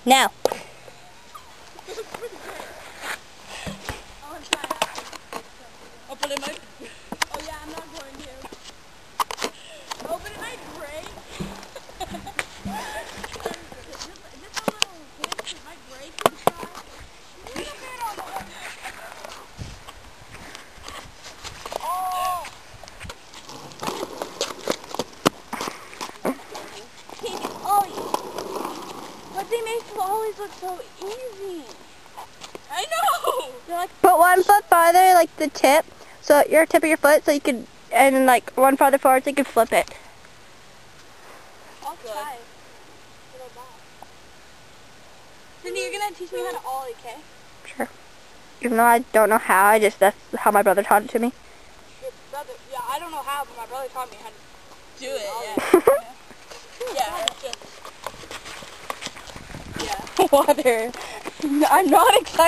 Now. Oh, but it might. Oh yeah, I'm not going to. Oh, but it might break. Just a little hit, it might break inside. Leave a bit on the one. Oh! Oh, but they make it always look so easy. I know! Like, put 1 foot farther, like the tip, so your tip of your foot, so you could, and then like 1 farther forward, so you could flip it. I'll try. Cindy, you're gonna teach me how to ollie, okay? Sure. Even though I don't know how, that's how my brother taught it to me. Your brother, yeah, I don't know how, but my brother taught me how to do it, yeah. Yeah, that's good. Yeah. Water. I'm not excited.